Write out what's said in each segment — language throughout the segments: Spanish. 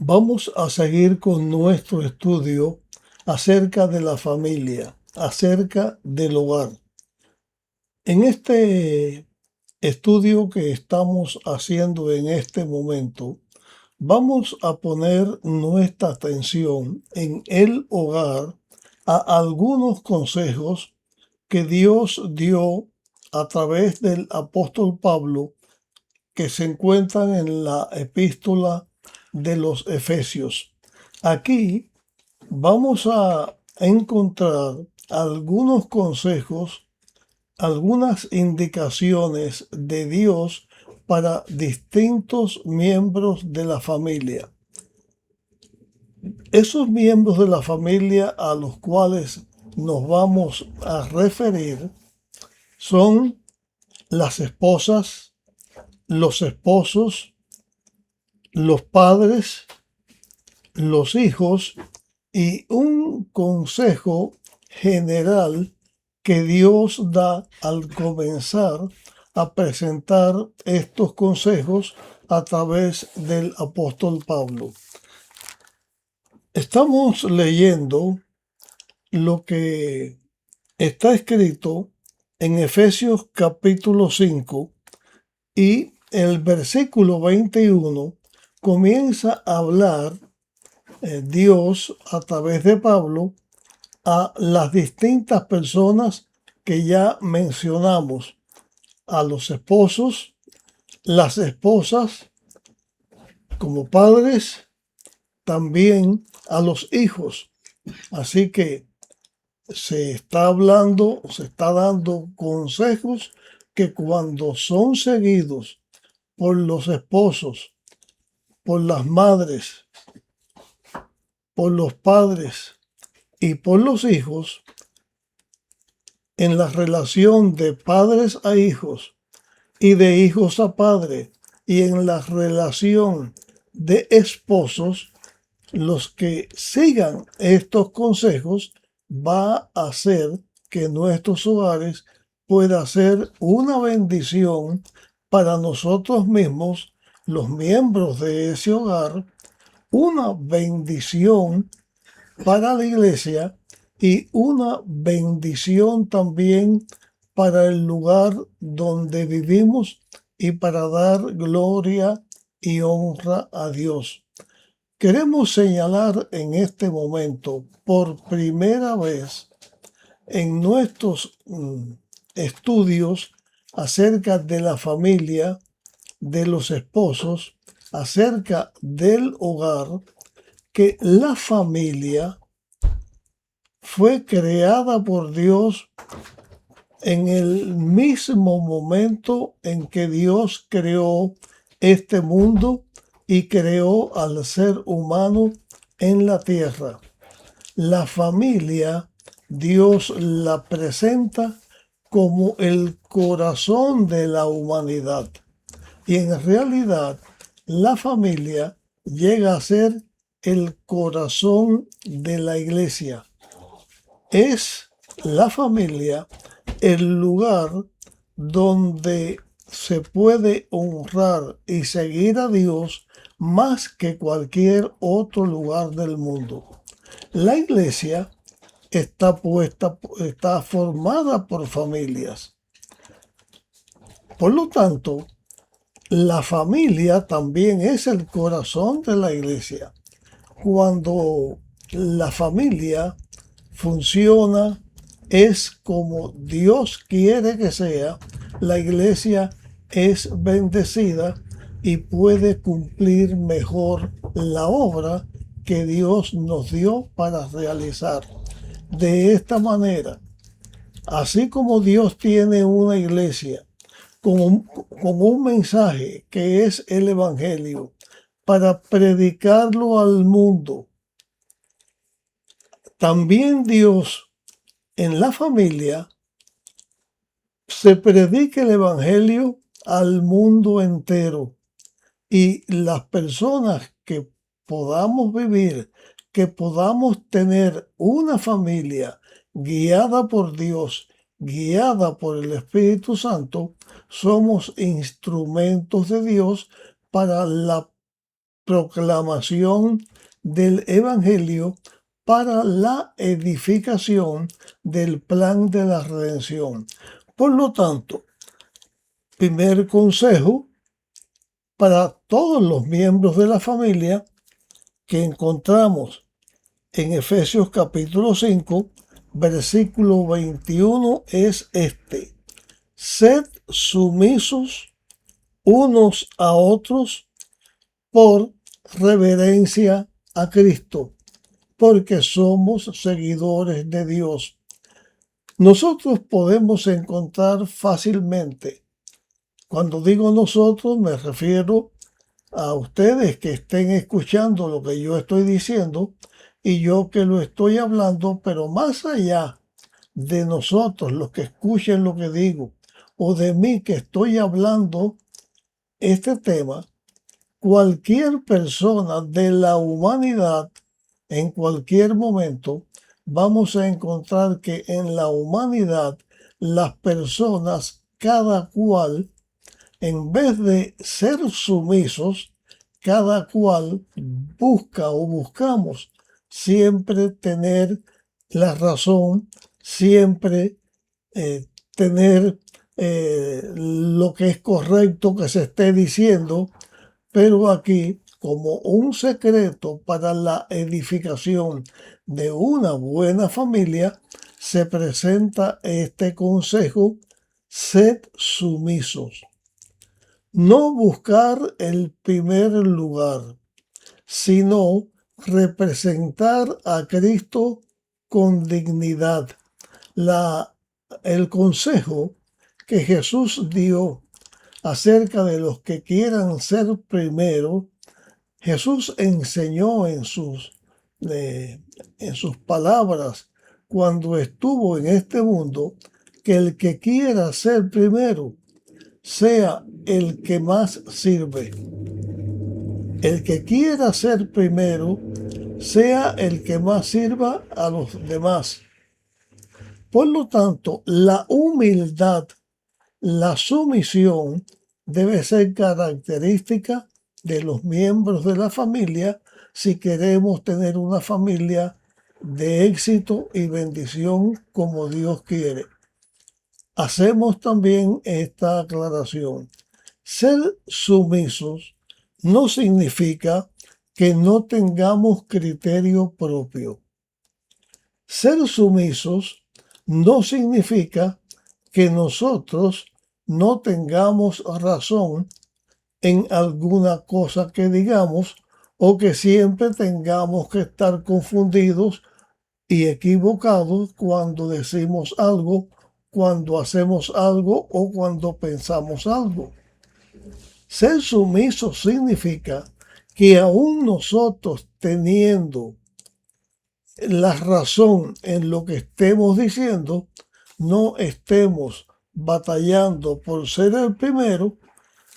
Vamos a seguir con nuestro estudio acerca de la familia, acerca del hogar. En este estudio que estamos haciendo en este momento, vamos a poner nuestra atención en el hogar a algunos consejos que Dios dio a través del apóstol Pablo que se encuentran en la epístola de los Efesios. Aquí vamos a encontrar algunos consejos, algunas indicaciones de Dios para distintos miembros de la familia. Esos miembros de la familia a los cuales nos vamos a referir son las esposas, los esposos, los padres, los hijos y un consejo general que Dios da al comenzar a presentar estos consejos a través del apóstol Pablo. Estamos leyendo lo que está escrito en Efesios capítulo 5 y el versículo 21 comienza a hablar Dios a través de Pablo a las distintas personas que ya mencionamos, a los esposos, las esposas como padres, también a los hijos. Así que se está hablando, se está dando consejos que cuando son seguidos por los esposos, por las madres, por los padres y por los hijos, en la relación de padres a hijos y de hijos a padres y en la relación de esposos, los que sigan estos consejos va a hacer que nuestros hogares pueda ser una bendición para nosotros mismos, los miembros de ese hogar, una bendición para la iglesia y una bendición también para el lugar donde vivimos y para dar gloria y honra a Dios. Queremos señalar en este momento por primera vez en nuestros estudios acerca de la familia, de los esposos, acerca del hogar, que la familia fue creada por Dios en el mismo momento en que Dios creó este mundo y creó al ser humano en la tierra. La familia, Dios la presenta como el corazón de la humanidad. Y en realidad, la familia llega a ser el corazón de la iglesia. Es la familia el lugar donde se puede honrar y seguir a Dios más que cualquier otro lugar del mundo. La iglesia está formada por familias. Por lo tanto, la familia también es el corazón de la iglesia. Cuando la familia funciona, es como Dios quiere que sea, la iglesia es bendecida y puede cumplir mejor la obra que Dios nos dio para realizar. De esta manera, así como Dios tiene una iglesia con un mensaje que es el Evangelio para predicarlo al mundo, también Dios en la familia se predica el Evangelio al mundo entero y las personas que podamos vivir, que podamos tener una familia guiada por Dios, guiada por el Espíritu Santo, somos instrumentos de Dios para la proclamación del Evangelio para la edificación del plan de la redención. Por lo tanto, primer consejo para todos los miembros de la familia que encontramos en Efesios capítulo 5, versículo 21 es este: sed sumisos unos a otros por reverencia a Cristo, porque somos seguidores de Dios. Nosotros podemos encontrar fácilmente, cuando digo nosotros me refiero a ustedes que estén escuchando lo que yo estoy diciendo y yo que lo estoy hablando, pero más allá de nosotros, los que escuchen lo que digo, o de mí que estoy hablando este tema, cualquier persona de la humanidad, en cualquier momento, vamos a encontrar que en la humanidad las personas, cada cual, en vez de ser sumisos, cada cual busca o buscamos siempre tener la razón, siempre tener lo que es correcto que se esté diciendo, pero aquí, como un secreto para la edificación de una buena familia, se presenta este consejo: sed sumisos. No buscar el primer lugar, sino representar a Cristo con dignidad. El consejo que Jesús dio acerca de los que quieran ser primero, Jesús enseñó en sus palabras cuando estuvo en este mundo que el que quiera ser primero sea el que más sirve. El que quiera ser primero sea el que más sirva a los demás. Por lo tanto, la humildad, la sumisión debe ser característica de los miembros de la familia si queremos tener una familia de éxito y bendición como Dios quiere. Hacemos también esta aclaración. Ser sumisos no significa que no tengamos criterio propio. Ser sumisos no significa que nosotros no tengamos razón en alguna cosa que digamos o que siempre tengamos que estar confundidos y equivocados cuando decimos algo, cuando hacemos algo o cuando pensamos algo. Ser sumiso significa que aún nosotros teniendo la razón en lo que estemos diciendo, no estemos batallando por ser el primero,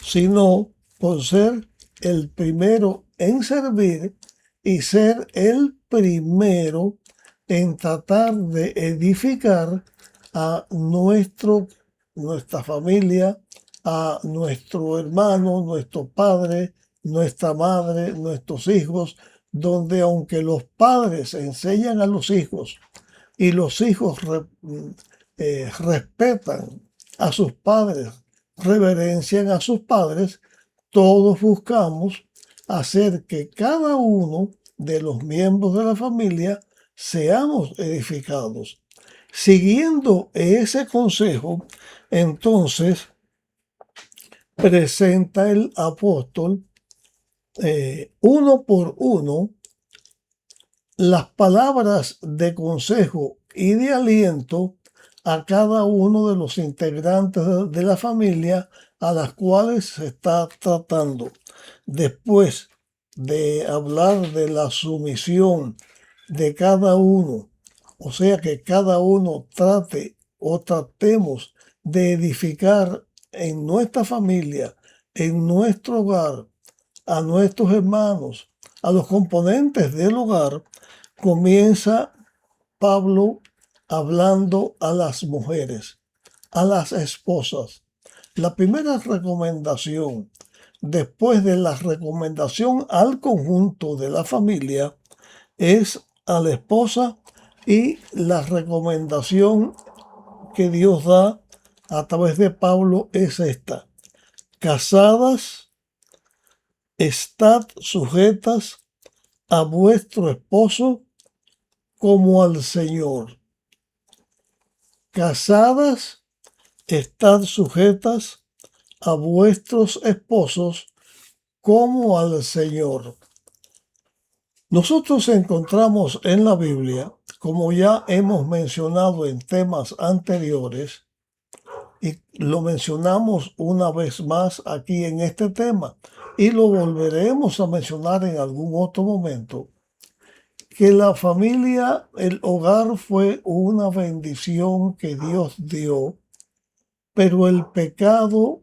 sino por ser el primero en servir y ser el primero en tratar de edificar a nuestra familia, a nuestro hermano, nuestro padre, nuestra madre, nuestros hijos, donde aunque los padres enseñan a los hijos y los hijos respetan a sus padres, reverencian a sus padres, todos buscamos hacer que cada uno de los miembros de la familia seamos edificados. Siguiendo ese consejo, entonces presenta el apóstol uno por uno las palabras de consejo y de aliento a cada uno de los integrantes de la familia a las cuales se está tratando. Después de hablar de la sumisión de cada uno, o sea que cada uno trate o tratemos de edificar en nuestra familia, en nuestro hogar, a nuestros hermanos, a los componentes del hogar, comienza Pablo hablando a las mujeres, a las esposas. La primera recomendación después de la recomendación al conjunto de la familia, es a la esposa, y la recomendación que Dios da a través de Pablo es esta: casadas, estad sujetas a vuestro esposo como al Señor. Casadas, estad sujetas a vuestros esposos como al Señor. Nosotros encontramos en la Biblia, como ya hemos mencionado en temas anteriores, y lo mencionamos una vez más aquí en este tema, y lo volveremos a mencionar en algún otro momento, que la familia, el hogar, fue una bendición que Dios dio, pero el pecado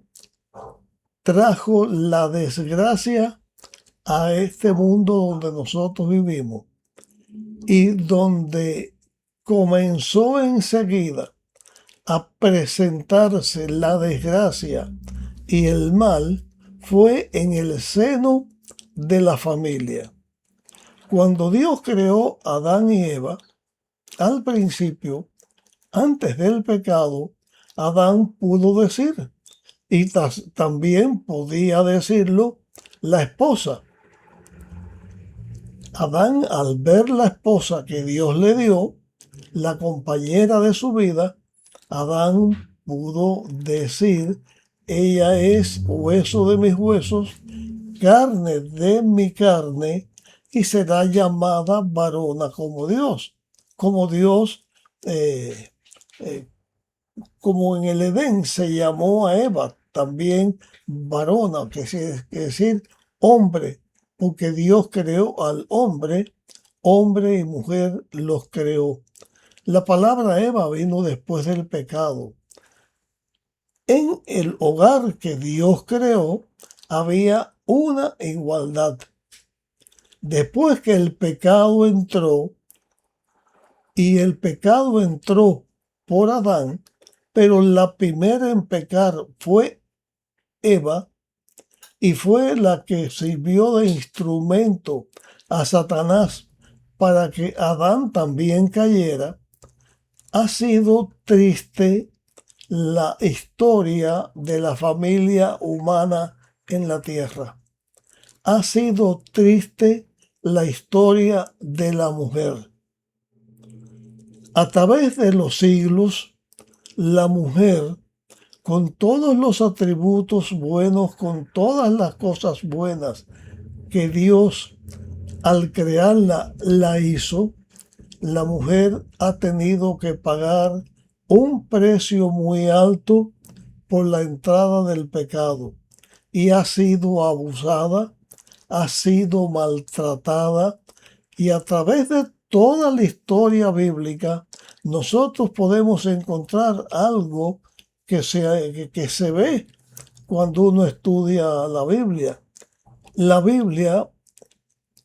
trajo la desgracia a este mundo donde nosotros vivimos, y donde comenzó enseguida a presentarse la desgracia y el mal fue en el seno de la familia. Cuando Dios creó a Adán y Eva, al principio, antes del pecado, Adán pudo decir, y también podía decirlo la esposa. Adán, al ver la esposa que Dios le dio, la compañera de su vida, Adán pudo decir, ella es hueso de mis huesos, carne de mi carne, y será llamada varona como Dios. Como Dios, eh, eh, como en el Edén se llamó a Eva, también varona, que es decir, hombre, porque Dios creó al hombre, hombre y mujer los creó. La palabra Eva vino después del pecado. En el hogar que Dios creó había una igualdad. Después que el pecado entró, y el pecado entró por Adán, pero la primera en pecar fue Eva, y fue la que sirvió de instrumento a Satanás para que Adán también cayera. Ha sido triste la historia de la familia humana en la tierra. Ha sido triste la historia de la mujer. A través de los siglos, la mujer, con todos los atributos buenos, con todas las cosas buenas que Dios al crearla la hizo, la mujer ha tenido que pagar un precio muy alto por la entrada del pecado, y ha sido abusada, ha sido maltratada, y a través de toda la historia bíblica nosotros podemos encontrar algo que se ve cuando uno estudia la Biblia. La Biblia,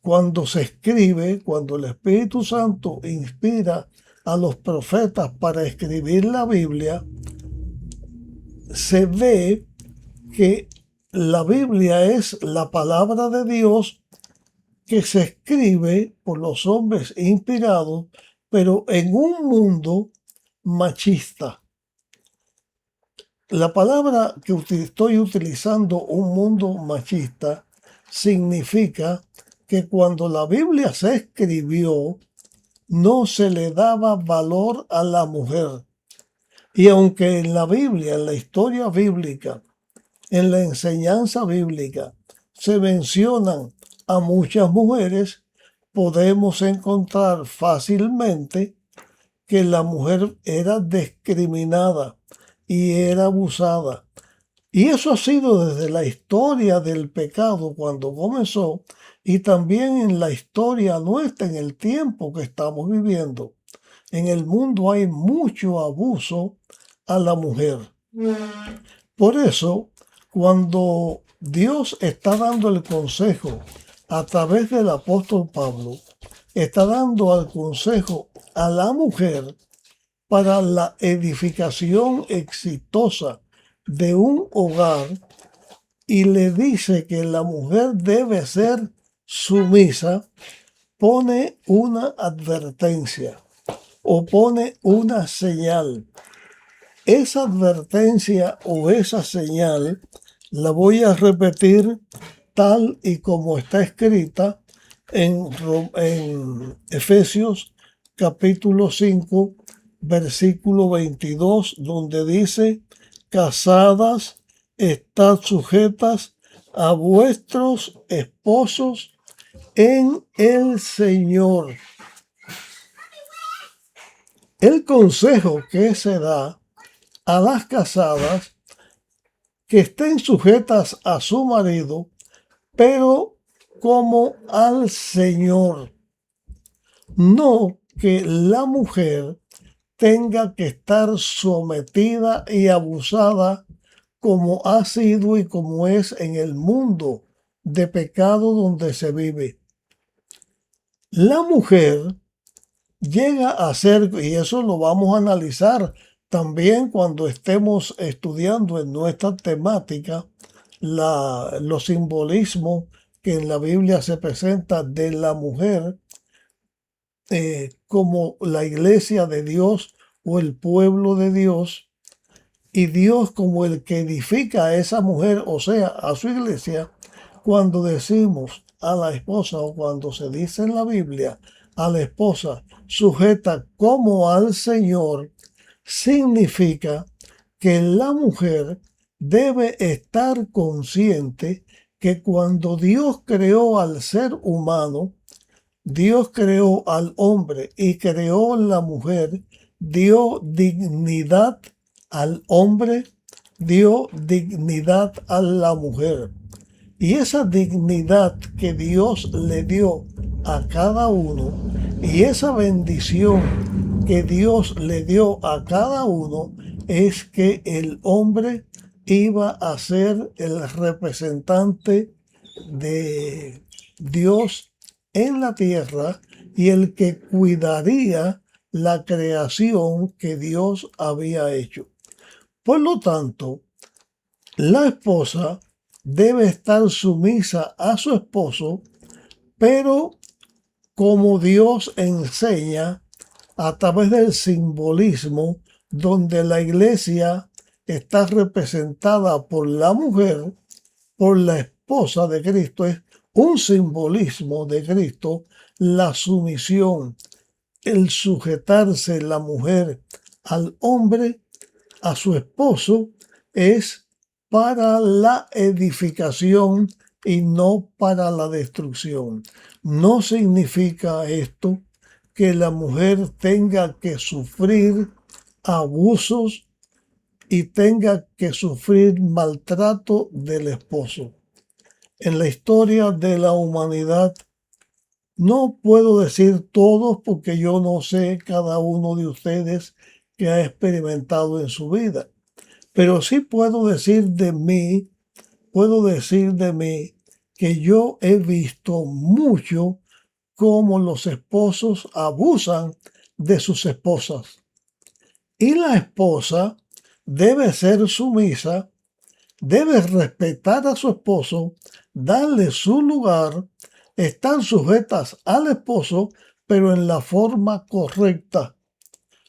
cuando se escribe, cuando el Espíritu Santo inspira a los profetas para escribir la Biblia, se ve que la Biblia es la palabra de Dios que se escribe por los hombres inspirados, pero en un mundo machista. La palabra que estoy utilizando, un mundo machista, significa que cuando la Biblia se escribió, no se le daba valor a la mujer. Y aunque en la Biblia, en la historia bíblica, en la enseñanza bíblica, se mencionan a muchas mujeres, podemos encontrar fácilmente que la mujer era discriminada y era abusada. Y eso ha sido desde la historia del pecado cuando comenzó, y también en la historia nuestra, en el tiempo que estamos viviendo. En el mundo hay mucho abuso a la mujer. Por eso, cuando Dios está dando el consejo a través del apóstol Pablo, está dando el consejo a la mujer para la edificación exitosa de un hogar, y le dice que la mujer debe ser sumisa, pone una advertencia o pone una señal. Esa advertencia o esa señal la voy a repetir tal y como está escrita en Efesios capítulo 5, versículo 22, donde dice: casadas, estad sujetas a vuestros esposos en el Señor. El consejo que se da a las casadas, que estén sujetas a su marido, pero como al Señor. No que la mujer tenga que estar sometida y abusada como ha sido y como es en el mundo de pecado donde se vive. La mujer llega a ser, y eso lo vamos a analizar también cuando estemos estudiando en nuestra temática, los simbolismos que en la Biblia se presenta de la mujer como la iglesia de Dios o el pueblo de Dios, y Dios como el que edifica a esa mujer, o sea, a su iglesia. Cuando decimos a la esposa, o cuando se dice en la Biblia a la esposa sujeta como al Señor, significa que la mujer debe estar consciente que cuando Dios creó al ser humano, Dios creó al hombre y creó la mujer, dio dignidad al hombre, dio dignidad a la mujer. Y esa dignidad que Dios le dio a cada uno y esa bendición que Dios le dio a cada uno es que el hombre iba a ser el representante de Dios en la tierra y el que cuidaría la creación que Dios había hecho. Por lo tanto, la esposa debe estar sumisa a su esposo, pero como Dios enseña a través del simbolismo, donde la iglesia está representada por la mujer, por la esposa de Cristo, es un simbolismo de Cristo, la sumisión, el sujetarse la mujer al hombre, a su esposo, es para la edificación y no para la destrucción. No significa esto que la mujer tenga que sufrir abusos y tenga que sufrir maltrato del esposo. En la historia de la humanidad, no puedo decir todos porque yo no sé cada uno de ustedes que ha experimentado en su vida, pero sí puedo decir de mí que yo he visto mucho cómo los esposos abusan de sus esposas. Y la esposa debe ser sumisa, debe respetar a su esposo, darle su lugar, estar sujetas al esposo, pero en la forma correcta,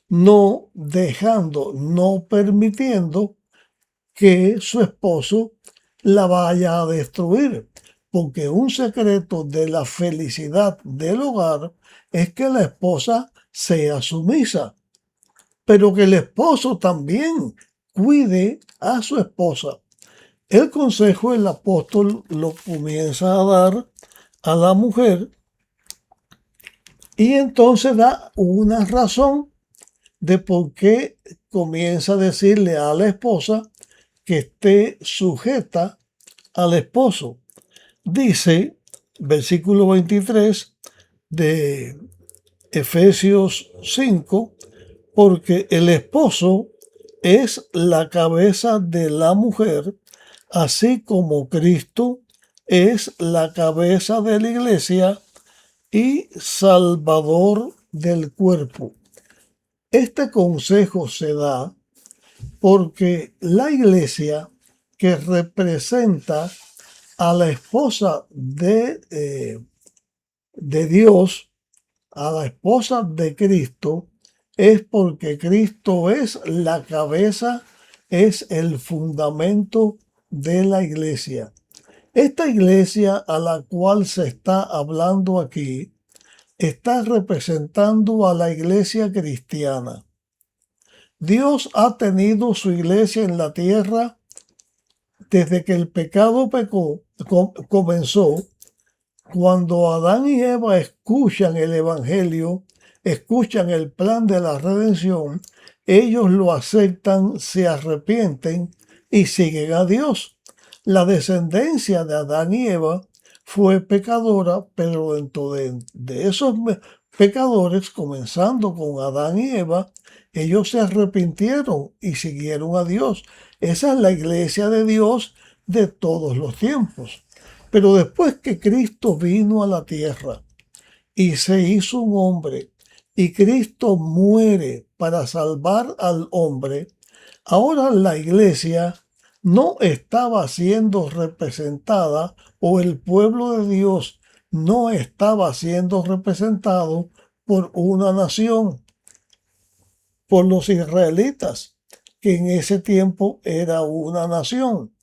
no dejando, no permitiendo que su esposo la vaya a destruir. Porque un secreto de la felicidad del hogar es que la esposa sea sumisa, pero que el esposo también cuide a su esposa. El consejo el apóstol lo comienza a dar a la mujer y entonces da una razón de por qué comienza a decirle a la esposa que esté sujeta al esposo. Dice, versículo 23 de Efesios 5, porque el esposo es la cabeza de la mujer, así como Cristo es la cabeza de la iglesia y salvador del cuerpo. Este consejo se da porque la iglesia, que representa a la esposa de Dios, a la esposa de Cristo, es porque Cristo es la cabeza, es el fundamento de la iglesia. Esta iglesia a la cual se está hablando aquí está representando a la iglesia cristiana. Dios ha tenido su iglesia en la tierra desde que el pecado comenzó. Cuando Adán y Eva escuchan el Evangelio, escuchan el plan de la redención, ellos lo aceptan, se arrepienten y siguen a Dios. La descendencia de Adán y Eva fue pecadora, pero dentro de esos pecadores, comenzando con Adán y Eva, ellos se arrepintieron y siguieron a Dios. Esa es la iglesia de Dios de todos los tiempos. Pero después que Cristo vino a la tierra y se hizo un hombre, y Cristo muere para salvar al hombre, ahora la iglesia no estaba siendo representada, o el pueblo de Dios no estaba siendo representado por una nación, por los israelitas, que en ese tiempo era una nación.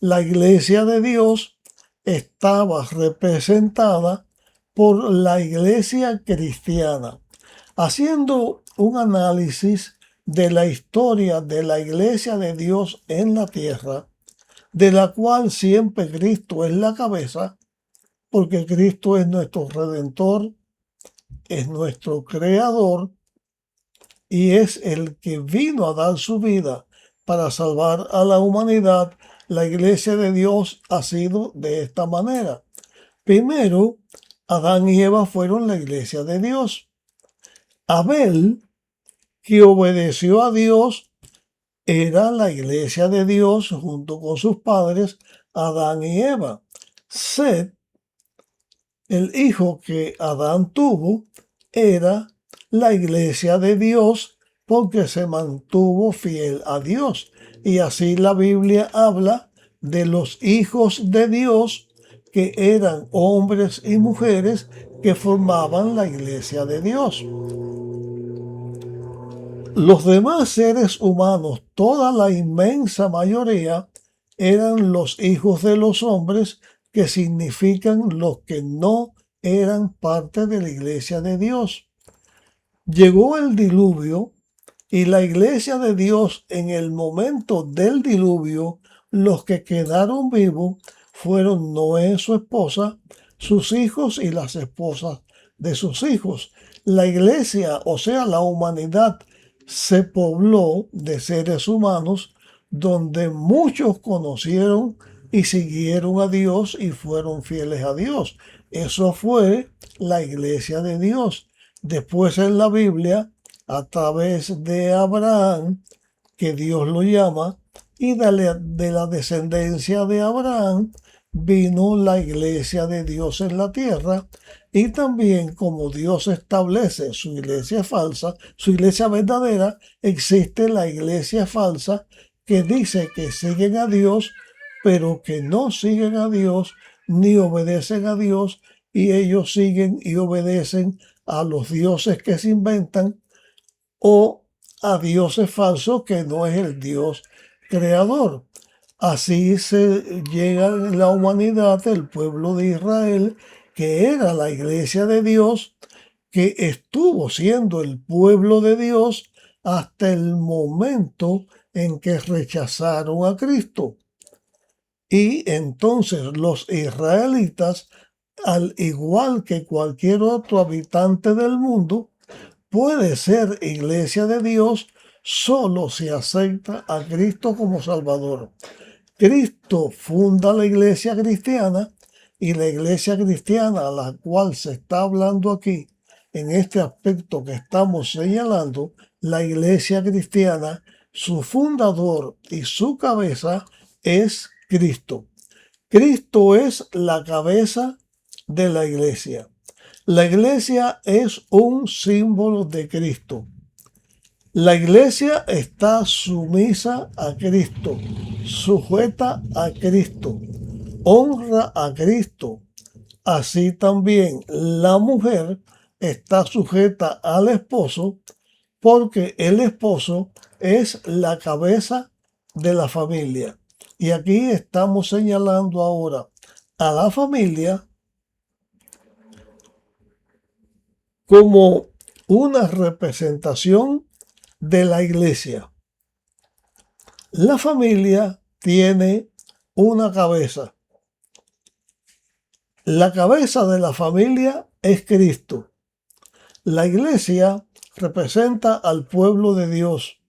La iglesia de Dios estaba representada por la iglesia cristiana. Haciendo un análisis de la historia de la iglesia de Dios en la tierra, de la cual siempre Cristo es la cabeza, porque Cristo es nuestro redentor, es nuestro creador y es el que vino a dar su vida para salvar a la humanidad. La iglesia de Dios ha sido de esta manera. Primero, Adán y Eva fueron la iglesia de Dios. Abel, que obedeció a Dios, era la iglesia de Dios junto con sus padres, Adán y Eva. Set, el hijo que Adán tuvo, era la iglesia de Dios porque se mantuvo fiel a Dios. Y así la Biblia habla de los hijos de Dios, que eran hombres y mujeres que formaban la iglesia de Dios. Los demás seres humanos, toda la inmensa mayoría, eran los hijos de los hombres, que significan los que no eran parte de la iglesia de Dios. Llegó el diluvio y la iglesia de Dios, en el momento del diluvio, los que quedaron vivos fueron Noé, su esposa, sus hijos y las esposas de sus hijos. La iglesia, o sea, la humanidad, se pobló de seres humanos donde muchos conocieron y siguieron a Dios y fueron fieles a Dios. Eso fue la iglesia de Dios. Después en la Biblia, a través de Abraham, que Dios lo llama, y de la descendencia de Abraham vino la iglesia de Dios en la tierra. Y también, como Dios establece su iglesia falsa, su iglesia verdadera, existe la iglesia falsa que dice que siguen a Dios, pero que no siguen a Dios ni obedecen a Dios, y ellos siguen y obedecen a los dioses que se inventan o a dioses falsos que no es el Dios creador. Así se llega en la humanidad, el pueblo de Israel, que era la iglesia de Dios, que estuvo siendo el pueblo de Dios hasta el momento en que rechazaron a Cristo. Y entonces los israelitas, al igual que cualquier otro habitante del mundo, puede ser iglesia de Dios solo si acepta a Cristo como Salvador. Cristo funda la iglesia cristiana, y la iglesia cristiana a la cual se está hablando aquí, en este aspecto que estamos señalando, la iglesia cristiana, su fundador y su cabeza es Cristo. Cristo es la cabeza de la iglesia. La iglesia es un símbolo de Cristo. La iglesia está sumisa a Cristo, sujeta a Cristo, honra a Cristo. Así también la mujer está sujeta al esposo porque el esposo es la cabeza de la familia. Y aquí estamos señalando ahora a la familia como una representación de la iglesia. La familia tiene una cabeza. La cabeza de la familia es Cristo. La iglesia representa al pueblo de Dios.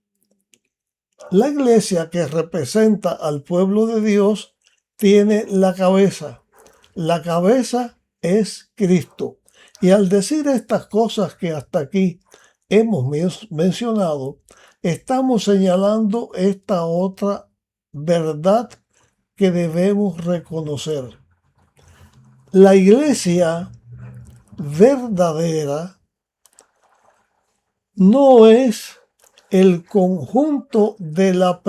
La iglesia que representa al pueblo de Dios tiene la cabeza. La cabeza es Cristo. Y al decir estas cosas que hasta aquí hemos mencionado, estamos señalando esta otra verdad que debemos reconocer. La iglesia verdadera no es el conjunto de las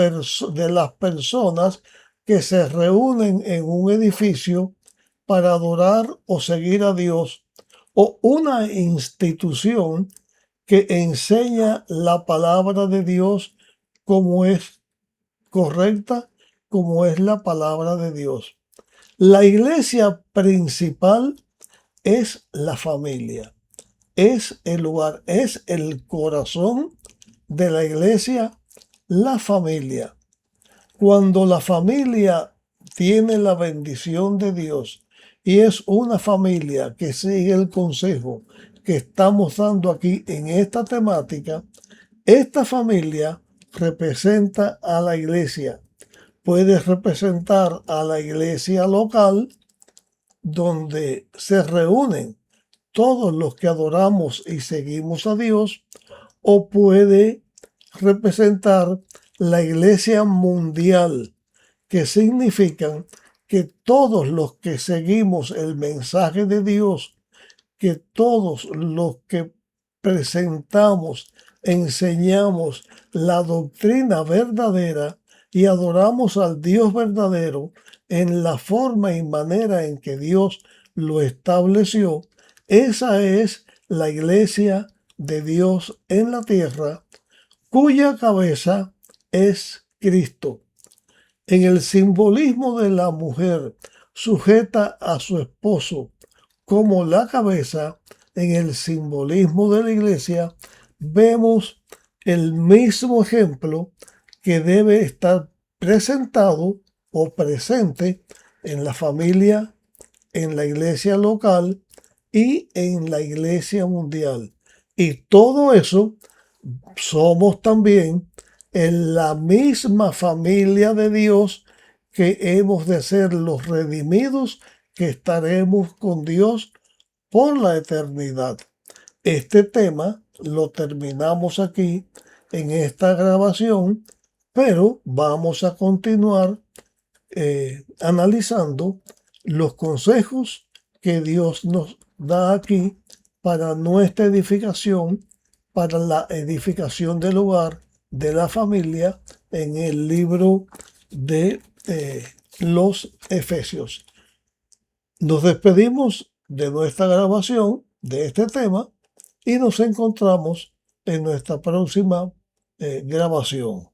personas que se reúnen en un edificio para adorar o seguir a Dios, o una institución que enseña la palabra de Dios como es correcta, como es la palabra de Dios. La iglesia principal es la familia, es el lugar, es el corazón de la iglesia, la familia. Cuando la familia tiene la bendición de Dios y es una familia que sigue el consejo que estamos dando aquí en esta temática, esta familia representa a la iglesia. Puede representar a la iglesia local donde se reúnen todos los que adoramos y seguimos a Dios, o puede representar la iglesia mundial, que significa que todos los que seguimos el mensaje de Dios, que todos los que presentamos, enseñamos la doctrina verdadera y adoramos al Dios verdadero en la forma y manera en que Dios lo estableció, esa es la iglesia de Dios en la tierra, cuya cabeza es Cristo. En el simbolismo de la mujer sujeta a su esposo como la cabeza, en el simbolismo de la iglesia, vemos el mismo ejemplo que debe estar presentado o presente en la familia, en la iglesia local y en la iglesia mundial. Y todo eso somos también en la misma familia de Dios, que hemos de ser los redimidos que estaremos con Dios por la eternidad. Este tema lo terminamos aquí en esta grabación, pero vamos a continuar analizando los consejos que Dios nos da aquí para nuestra edificación, para la edificación del hogar, de la familia, en el libro de los Efesios. Nos despedimos de nuestra grabación de este tema y nos encontramos en nuestra próxima grabación.